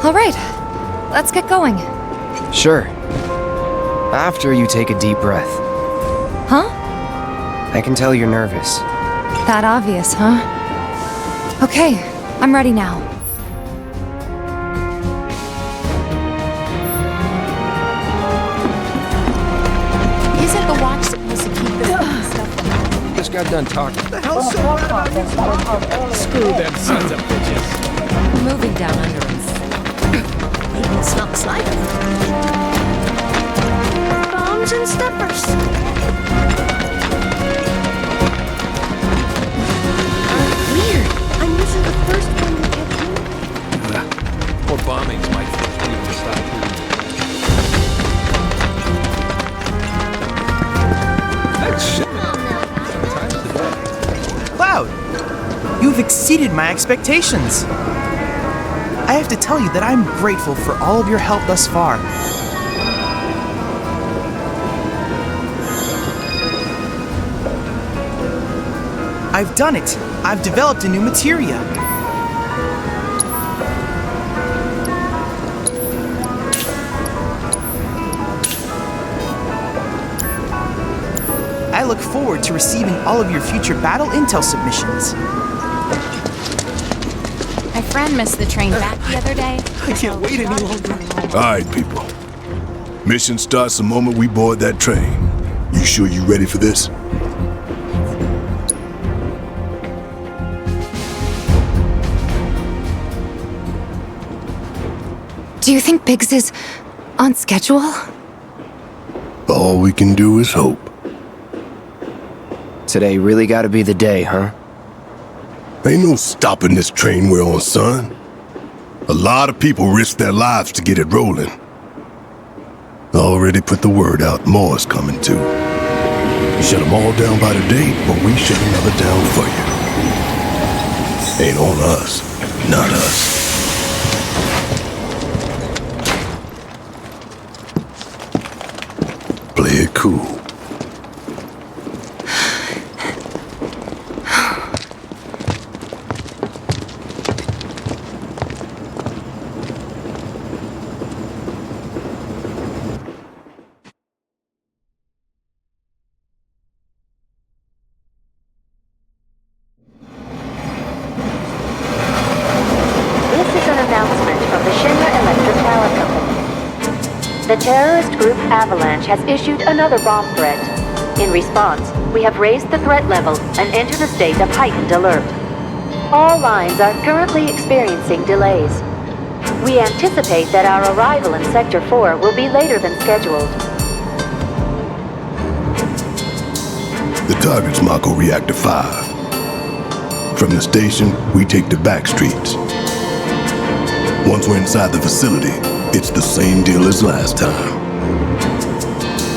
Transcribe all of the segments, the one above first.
Alright, let's get going. Sure. After you take a deep breath. Huh? I can tell you're nervous. That obvious, huh? Okay, I'm ready now. Isn't the watch supposed to keep this stuff? Just got done talking. What the hell's so bad about this? Screw them sons of bitches. Moving down under us. Maybe it smells like bombs and steppers. Weird. I'm missing the first one we kept doing. More bombings might force people to stop moving. That shit. Sometimes today. Cloud, you've exceeded my expectations. I have to tell you that I'm grateful for all of your help thus far. I've done it. I've developed a new materia. I look forward to receiving all of your future battle intel submissions. My friend missed the train back the other day. I can't wait any longer. Alright, people. Mission starts the moment we board that train. You sure you ready for this? Do you think Biggs is on schedule? All we can do is hope. Today really gotta be the day, huh? Ain't no stopping this train we're on, son. A lot of people risk their lives to get it rolling. Already put the word out, more is coming too. Shut them all down by today, but we shut another down for you. Ain't on us, not us. Play it cool. The terrorist group Avalanche has issued another bomb threat. In response, we have raised the threat level and entered a state of heightened alert. All lines are currently experiencing delays. We anticipate that our arrival in Sector 4 will be later than scheduled. The target's Mako Reactor 5. From the station, we take the back streets. Once we're inside the facility, it's the same deal as last time.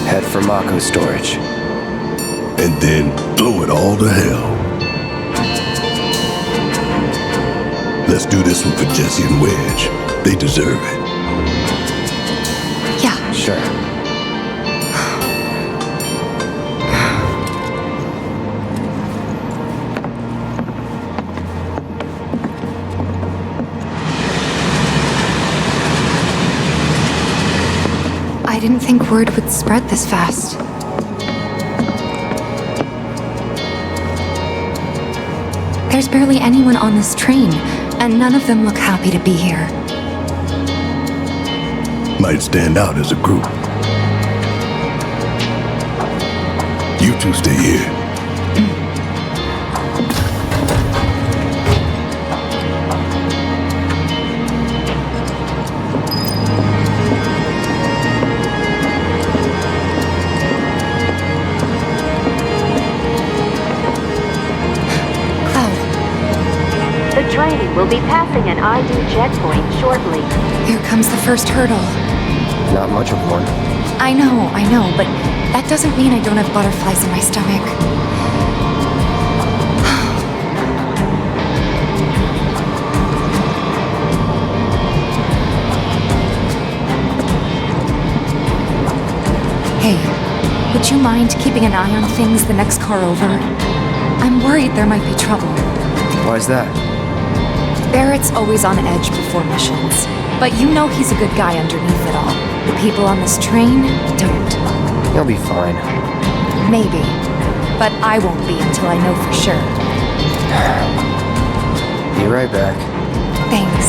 Head for Mako storage. And then blow it all to hell. Let's do this one for Jesse and Wedge. They deserve it. Yeah. Sure. I didn't think word would spread this fast. There's barely anyone on this train, and none of them look happy to be here. Might stand out as a group. You two stay here. We'll be passing an ID checkpoint shortly. Here comes the first hurdle. Not much of one. I know, but that doesn't mean I don't have butterflies in my stomach. Hey, would you mind keeping an eye on things the next car over? I'm worried there might be trouble. Why's that? Barrett's always on edge before missions. But you know he's a good guy underneath it all. The people on this train don't. You'll be fine. Maybe. But I won't be until I know for sure. Be right back. Thanks.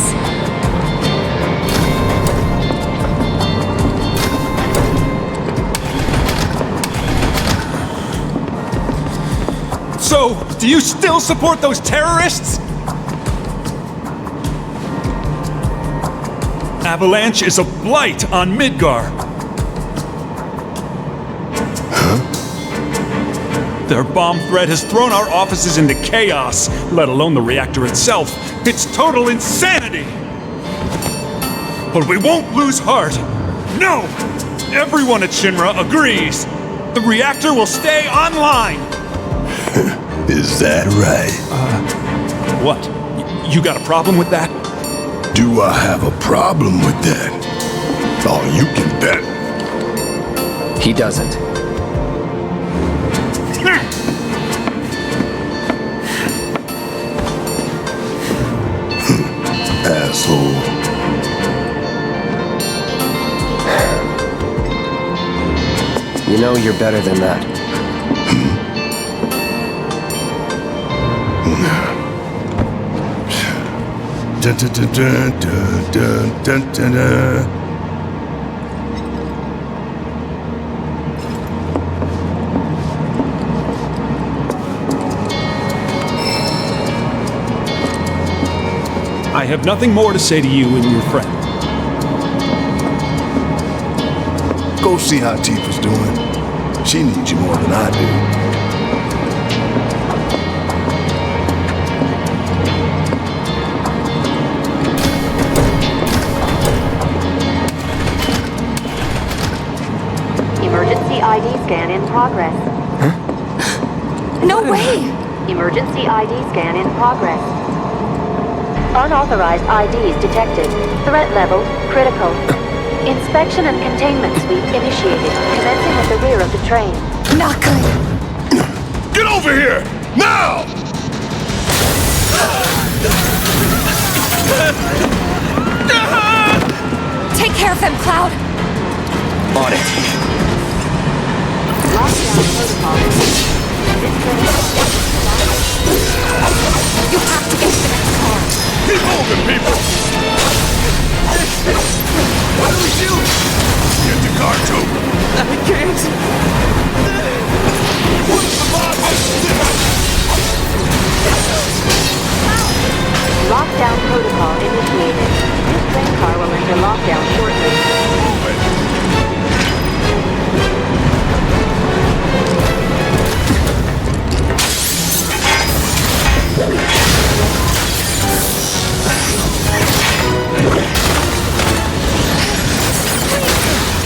So, do you still support those terrorists? Avalanche is a blight on Midgar. Their bomb threat has thrown our offices into chaos, let alone the reactor itself. It's total insanity! But we won't lose heart. No! Everyone at Shinra agrees. The reactor will stay online. Is that right? What? You got a problem with that? Do I have a problem with that? Oh, you can bet. He doesn't. Asshole. You know you're better than that. Dun, dun, dun, dun, dun, dun, dun, dun. I have nothing more to say to you and your friend. Go see how Tifa's doing. She needs you more than I do. Emergency ID scan in progress. No way! Emergency ID scan in progress. Unauthorized IDs detected. Threat level critical. Inspection and containment sweep initiated, commencing at the rear of the train. Not good. Get over here! Now! Take care of them, Cloud. On it. Lockdown protocol. You have to get to the next car. Keep moving, people! What do we do? Get the car, too. I can't. Lockdown protocol initiated. This train car will enter lockdown shortly.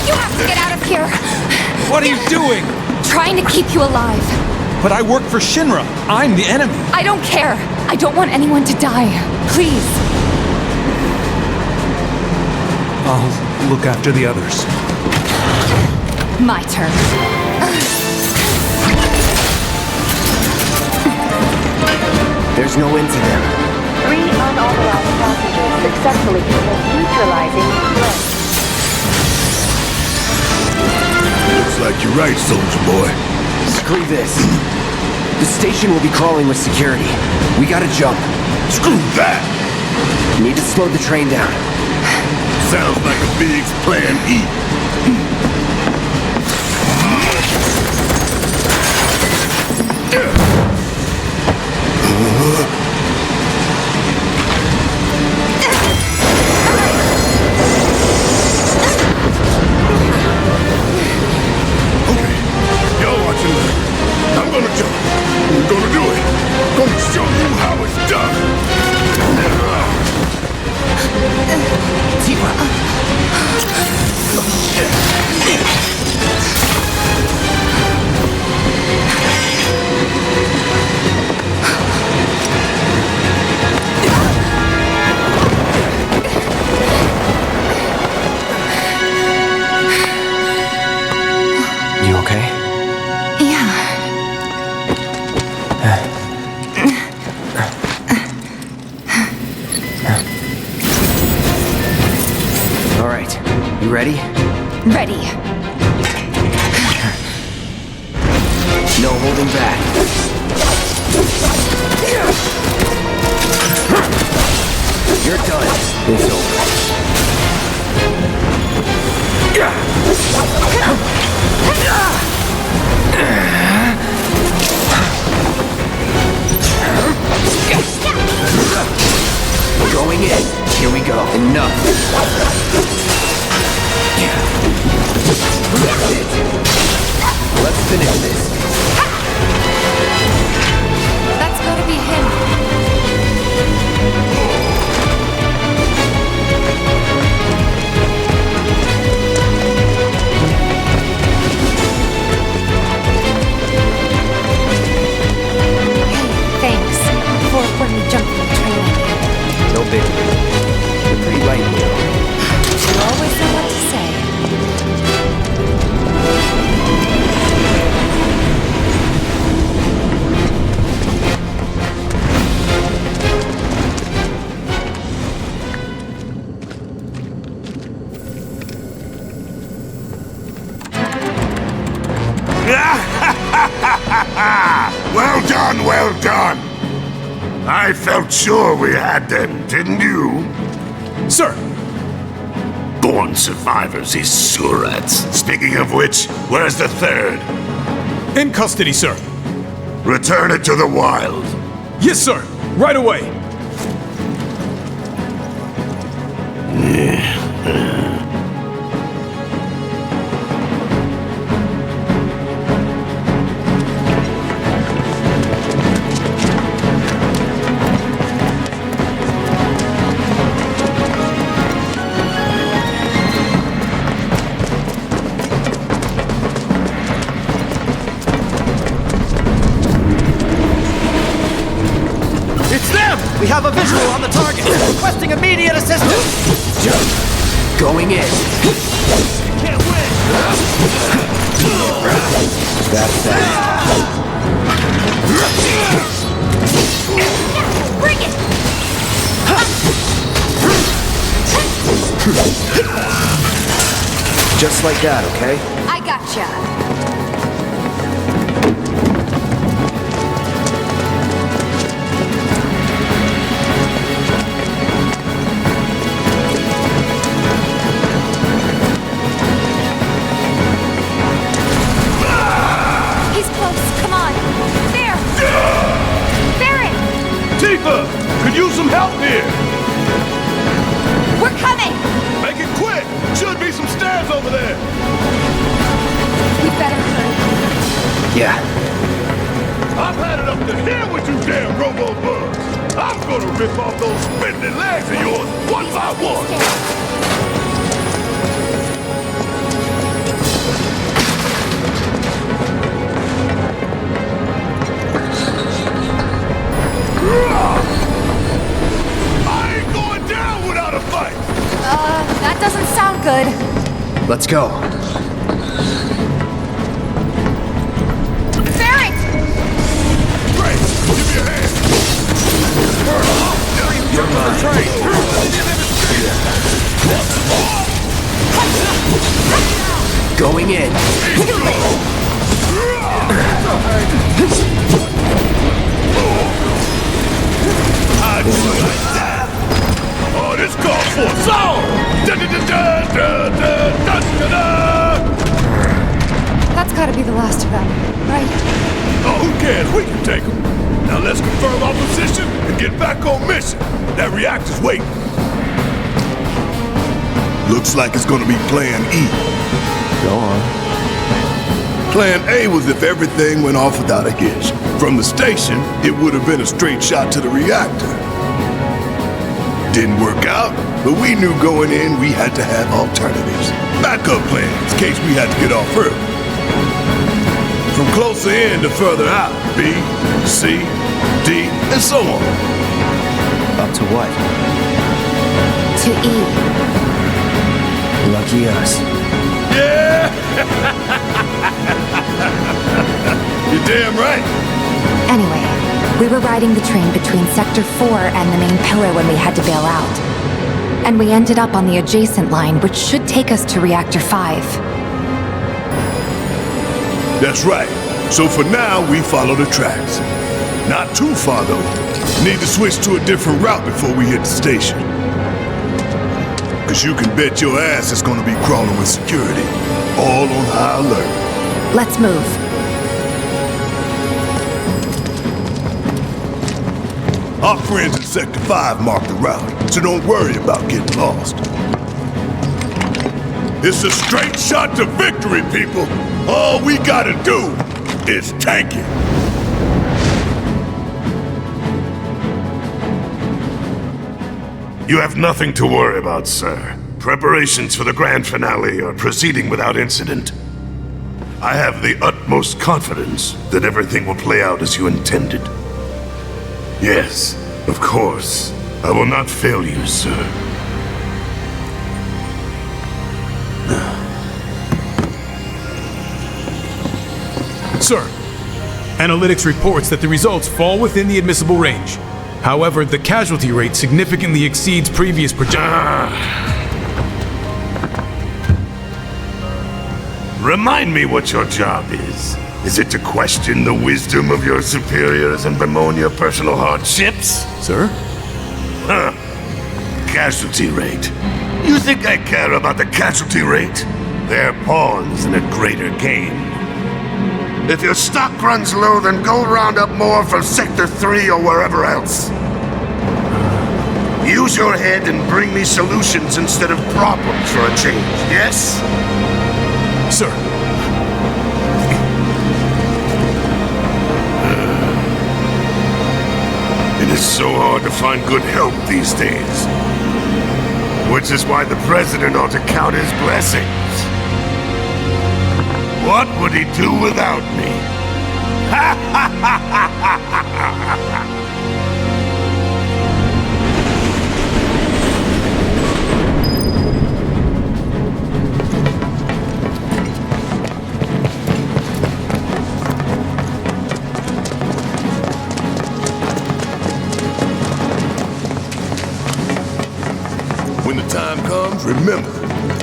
You have to get out of here. What are you doing? Trying to keep you alive. But I work for Shinra. I'm the enemy. I don't care. I don't want anyone to die. Please. I'll look after the others. My turn. There's no end to them. 3 unauthorized passengers successfully neutralizing threat. Looks like you're right, soldier boy. Screw this. The station will be crawling with security. We gotta jump. Screw that! Need to slow the train down. Sounds like a big plan E. Okay, y'all watch and learn. I'm gonna jump. We're gonna do it. Gonna show you how it's done. You okay? Yeah. holding back. You're done. It's over. Going in. Here we go. Enough. Let's finish this. That's gotta be him. Thanks for when we jumped from the train. No biggie. You're pretty right, Leo. You always know what to say. Well done, well done. I felt sure we had them, didn't you? Sir! Born survivors, these surats. Speaking of which, where's the third? In custody, sir. Return it to the wild. Yes, sir. Right away. We have a visual on the target, requesting immediate assistance. Going in. Can't win. That's that. Bring it! Just like that, okay? I gotcha. Could use some help here. We're coming! Make it quick. Should be some stairs over there. We better hurry. Yeah. I've had it up to here with you damn robo-bugs. I'm gonna rip off those spindly legs of yours one by one. I ain't going down without a fight. That doesn't sound good. Let's go. Barrett! Great. Give me a hand. You're mine. Going in. I do like that. Oh, this calls for a song. That's gotta be the last of them, right? Oh, who cares? We can take them. Now let's confirm our position and get back on mission. That reactor's waiting. Looks like it's gonna be Plan E. Go on. Plan A was if everything went off without a hitch. From the station, it would have been a straight shot to the reactor. Didn't work out, but we knew going in we had to have alternatives. Backup plans in case we had to get off early. From closer in to further out, B, C, D, and so on. Up to what? To E. Lucky us. Yeah! You're damn right. Anyway, we were riding the train between Sector 4 and the main pillar when we had to bail out. And we ended up on the adjacent line, which should take us to Reactor 5. That's right. So for now, we follow the tracks. Not too far, though. Need to switch to a different route before we hit the station. Cause you can bet your ass it's gonna be crawling with security. All on high alert. Let's move. Our friends in Sector 5 marked the route, so don't worry about getting lost. It's a straight shot to victory, people! All we gotta do is tank it! You have nothing to worry about, sir. Preparations for the grand finale are proceeding without incident. I have the utmost confidence that everything will play out as you intended. Yes, of course. I will not fail you, sir. Sir, analytics reports that the results fall within the admissible range. However, the casualty rate significantly exceeds previous projections. Remind me what your job is. Is it to question the wisdom of your superiors and bemoan your personal hardships? Sir? Huh. Casualty rate. You think I care about the casualty rate? They're pawns in a greater game. If your stock runs low, then go round up more from Sector 3 or wherever else. Use your head and bring me solutions instead of problems for a change, yes? Sir. It is so hard to find good help these days. Which is why the President ought to count his blessings. What would he do without me? Ha ha ha ha ha ha! When the time comes, remember,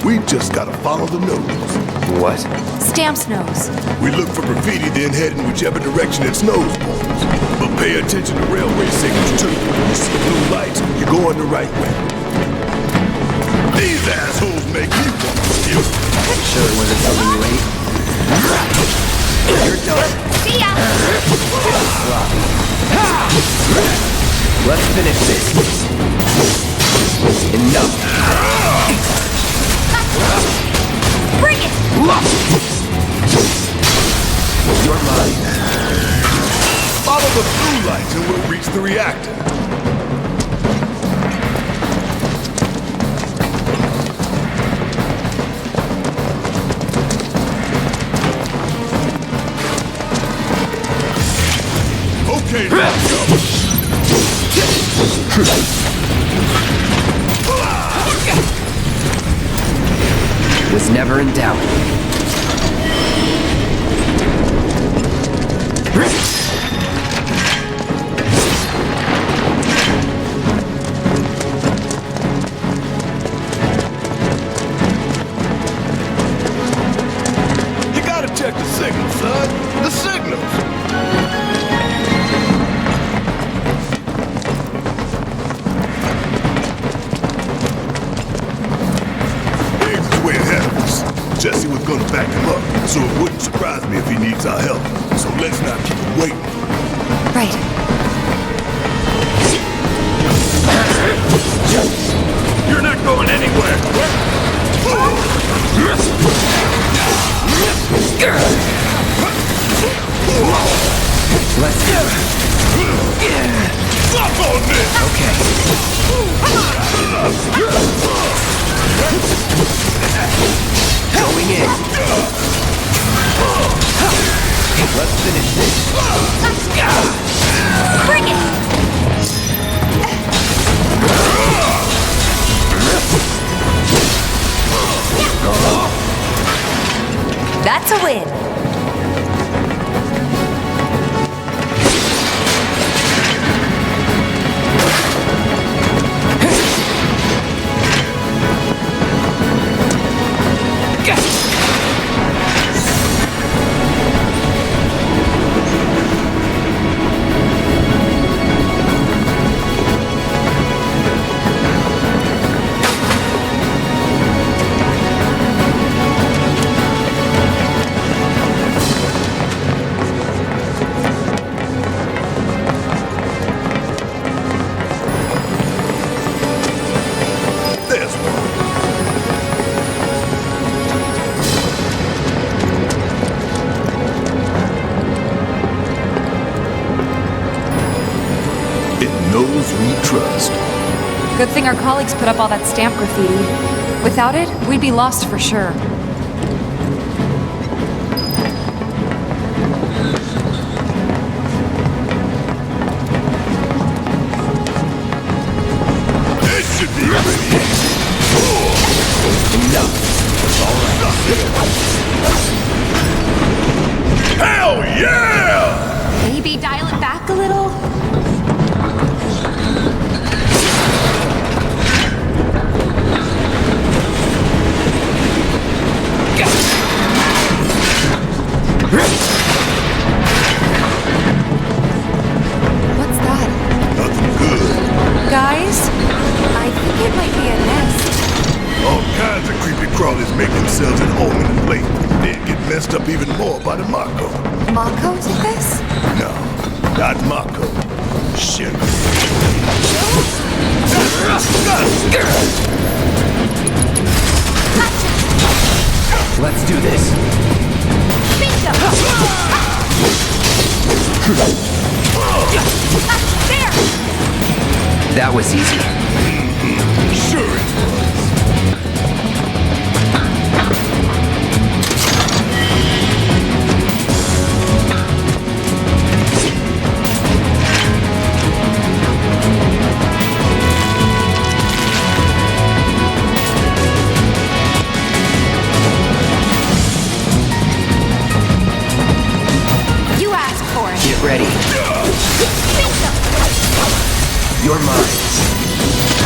we just gotta follow the nose. What? Stamp's nose. We look for graffiti, then head in whichever direction its nose points. But pay attention to railway signals too. You see blue lights, you're going the right way. These assholes make me want to kill. Sure it wasn't something you ate? You're done. See ya! Sloppy. Let's finish this. Enough. Bring it! You're mine. Follow the blue lights and we'll reach the reactor. Okay, let's go. Was never in doubt. You gotta check the signals, son. The signals. Way ahead of us. Jesse was gonna back him up, so it wouldn't surprise me if he needs our help. So let's not keep him waiting. Right. You're not going anywhere! Let's go. Stop on this! Okay. Going in. Let's finish this. Bring it! That's a win. we trust. Good thing our colleagues put up all that stamp graffiti. Without it, we'd be lost for sure. This should be ready. Enough. All right. Hell yeah! Maybe dial it back a little? What's that? Nothing good. Guys? I think it might be a nest. All kinds of creepy crawlies make themselves at home in the plate, then get messed up even more by the Mako. Mako did this? No, not Mako. Shit. Let's do this. Bingo! There! That was easy. Sure it was. You asked for it. Get ready. You're mine.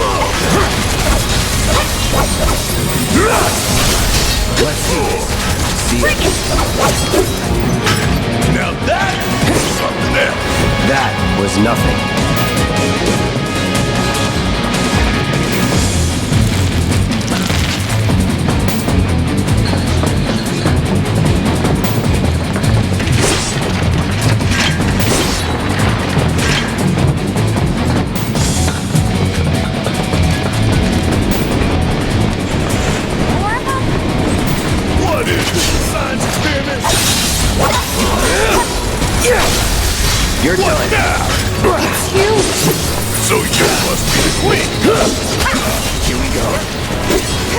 Let's do this. See ya. Now that is something else. That was nothing. What is this, a science experiment? You're What done. now? So you must be the queen. Here we go.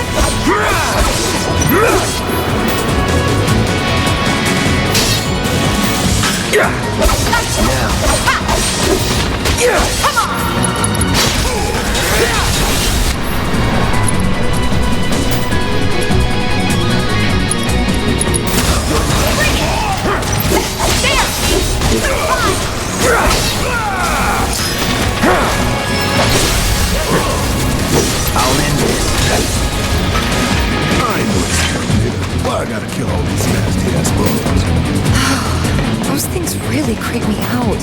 I'll end this. I ain't no exterminator. Why I gotta kill all these nasty ass bugs? Those things really creep me out.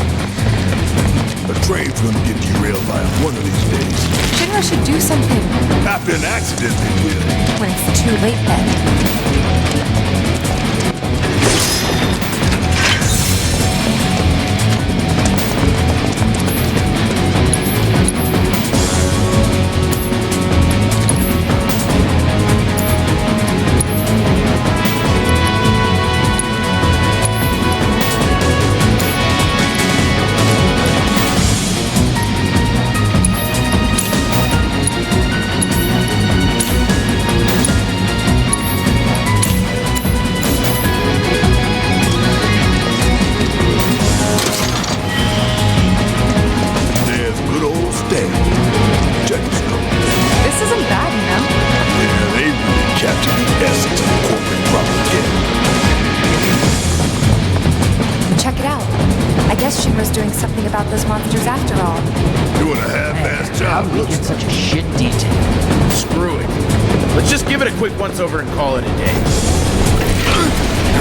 A train's gonna get derailed by it one of these days. Shinra should do something After an accident, they will. when it's too late then. There's good old Stan. Check his notes. This isn't bad, you know? Yeah, they really captured the essence of corporate propaganda. Check it out. I guess Shinra's doing something about those monsters after all. Doing a half-assed job. Looks like. Such a shit detail. Screw it. Let's just give it a quick once over and call it a day.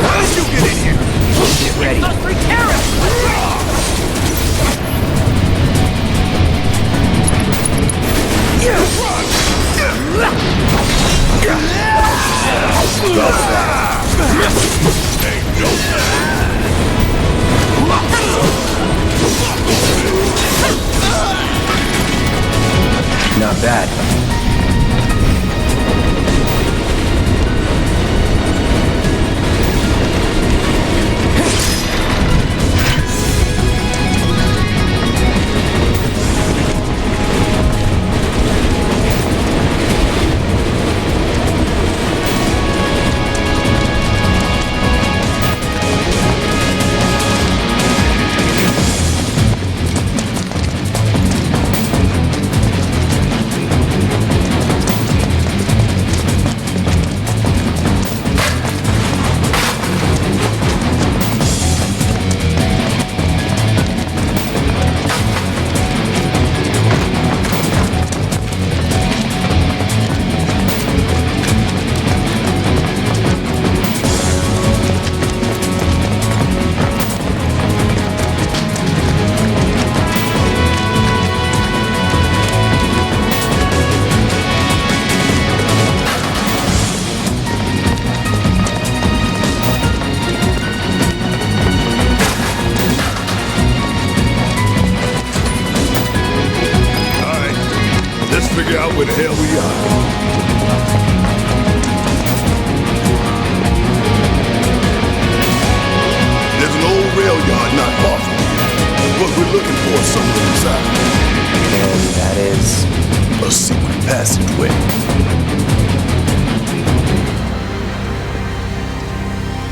How did you get in here? Get ready. Not bad. where the hell we are. There's an old rail yard not far from here. What we're looking for is somewhere inside. And that is... A secret passageway.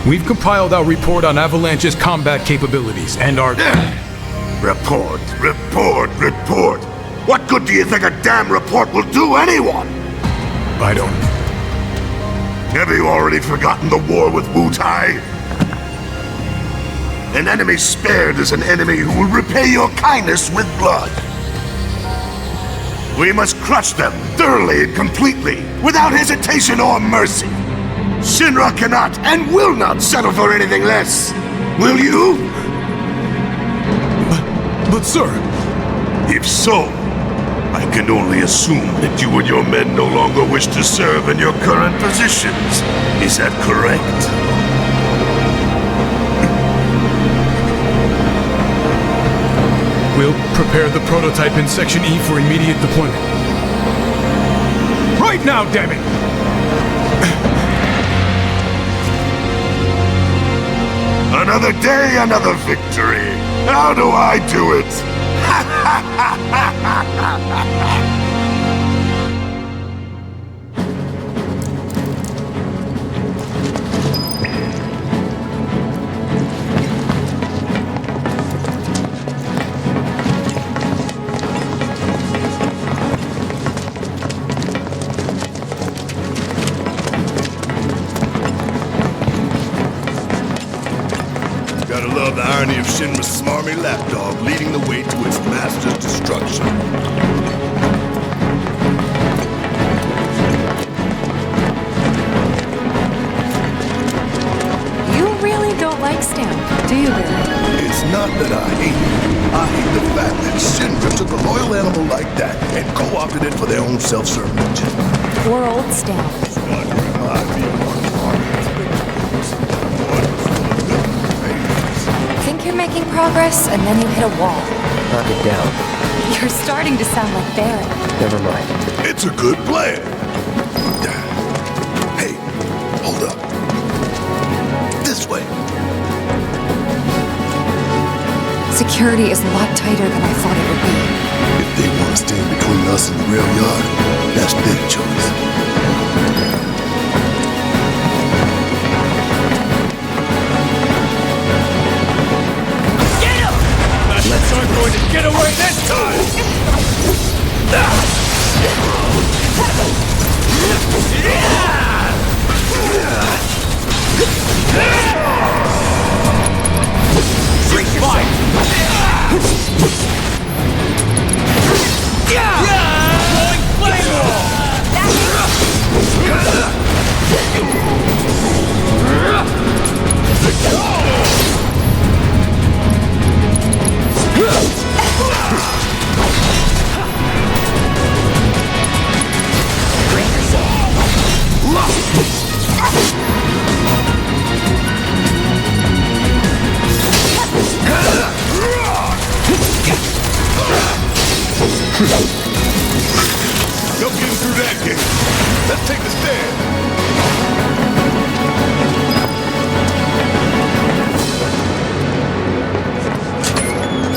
We've compiled our report on Avalanche's combat capabilities and our... Report, report, report. What good do you think a damn report will do anyone? I don't... Have you already forgotten the war with Wu-Tai? An enemy spared is an enemy who will repay your kindness with blood. We must crush them thoroughly and completely, without hesitation or mercy. Shinra cannot and will not settle for anything less. Will you? But sir... If so, I can only assume that you and your men no longer wish to serve in your current positions. Is that correct? We'll prepare the prototype in Section E for immediate deployment. Right now, damn it! Another day, another victory. How do I do it? Gotta love the irony of Shinra's smarmy lapdog leading the way to its master's destruction. You really don't like Stamp, do you, Barry? It's not that I hate it. I hate the fact that Shinra took a loyal animal like that and co-opted it for their own self-serving agenda. Poor old Stamp. God, remind me of one Think you're making progress, and then you hit a wall. Knock it down. You're starting to sound like Barry. Never mind. It's a good plan. Hey, hold up. This way. Security is a lot tighter than I thought it would be. If they want to stand between us and the rail yard, that's their choice. Let's aren't going to get away this time! No getting through that gate. Let's take the stand.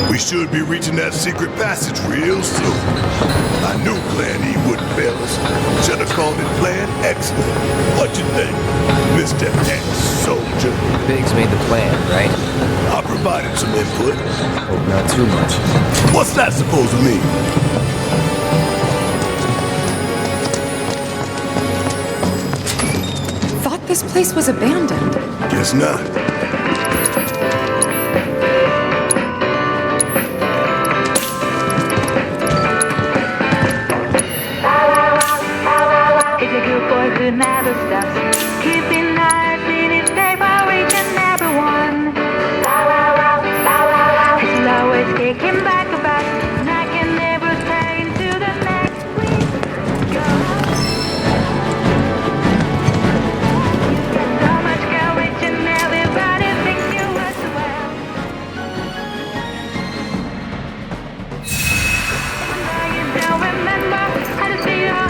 We should be reaching that secret passage real soon. I knew Plan E wouldn't fail us. Should have called it Plan Excellent. What you think, Mr. Ex-Soldier? Biggs made the plan, right? I provided some input. Hope not too much. What's that supposed to mean? Thought this place was abandoned. Guess not. It's a good boy who never stops. Keeping eyes in his paper, reaching everyone. He's always kicking back about, and I can never stay into the next week. Go. You got so much courage and everybody thinks you as well. Even though you don't remember how to see your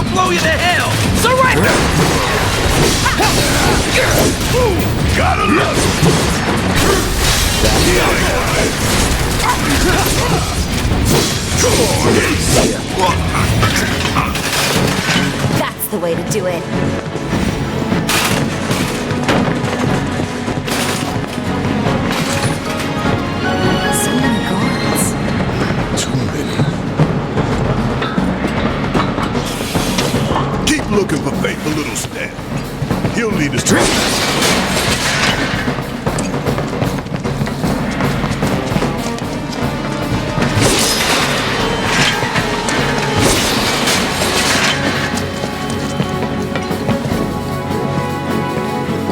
I'll blow you to hell! Surrender! Gotta love That's the way to do it. So many guards. Too many. Keep looking for faithful little Stan. He'll lead us to...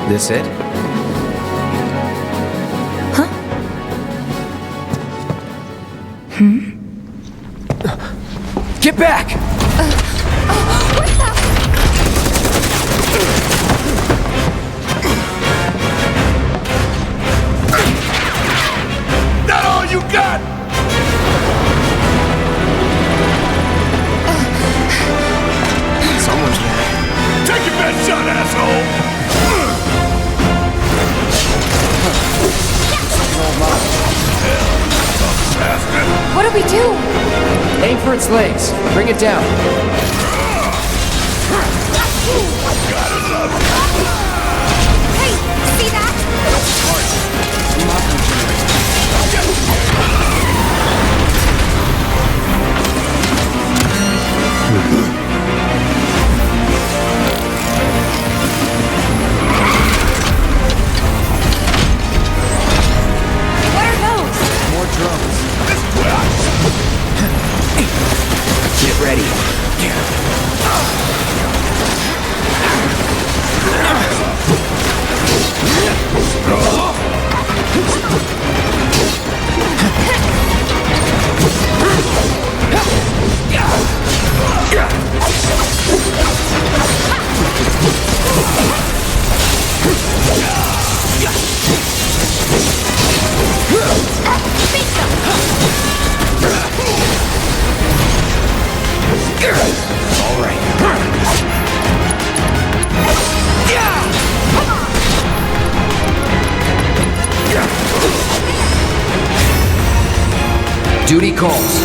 This it? Get back! that all you got? Someone's mad. Take your best shot, asshole! What do we do? Aim for its legs. Bring it down. Hey, see that? What are those? More drones. Get ready. All right. Duty calls.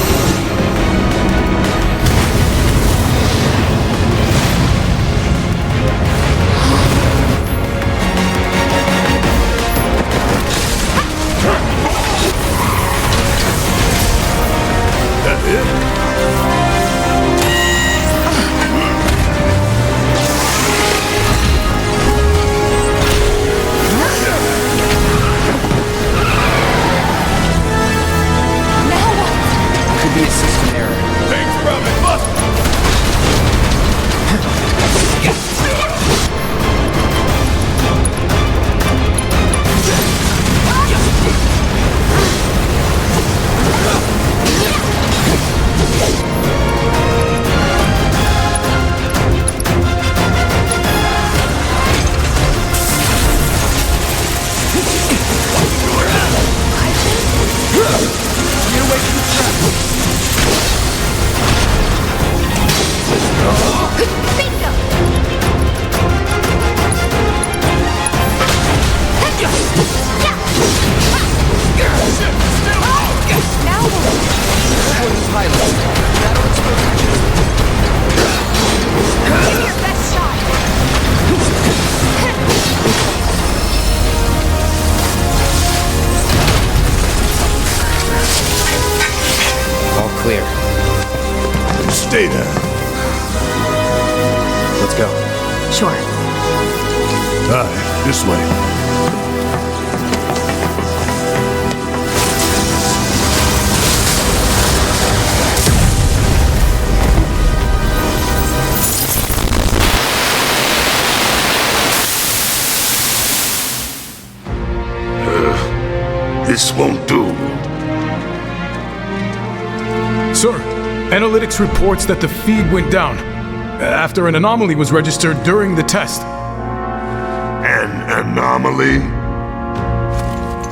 Could be a system error. Things probably must. All clear. Stay there. Let's go. Sure. Aye, this way. This won't do. Sir, analytics reports that the feed went down after an anomaly was registered during the test. An anomaly?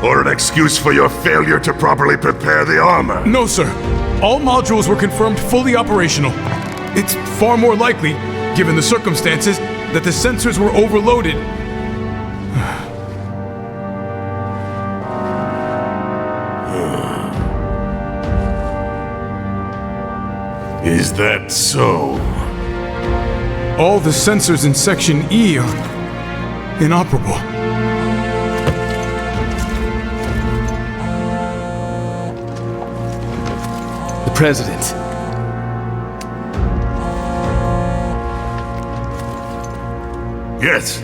Or an excuse for your failure to properly prepare the armor? No, sir. All modules were confirmed fully operational. It's far more likely given the circumstances, that the sensors were overloaded. Is that so? All the sensors in Section E are inoperable. The President. Yes.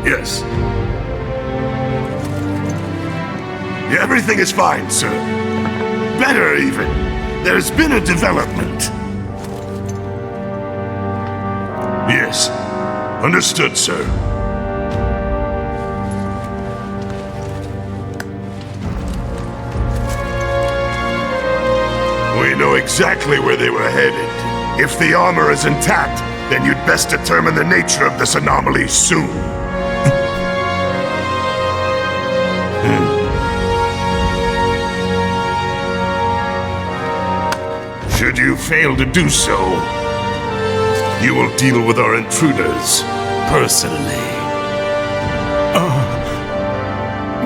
Yes. Everything is fine, sir. Better, even. There's been a development. Yes. Understood, sir. We know exactly where they were headed. If the armor is intact, then you'd best determine the nature of this anomaly soon. Should you fail to do so, you will deal with our intruders personally.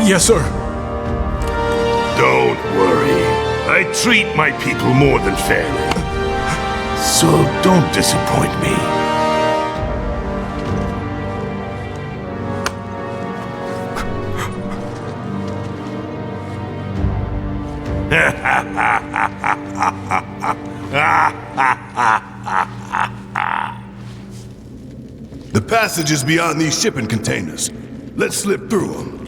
Yes, sir. Don't worry. I treat my people more than fairly. So don't disappoint me. The passage is beyond these shipping containers. Let's slip through them.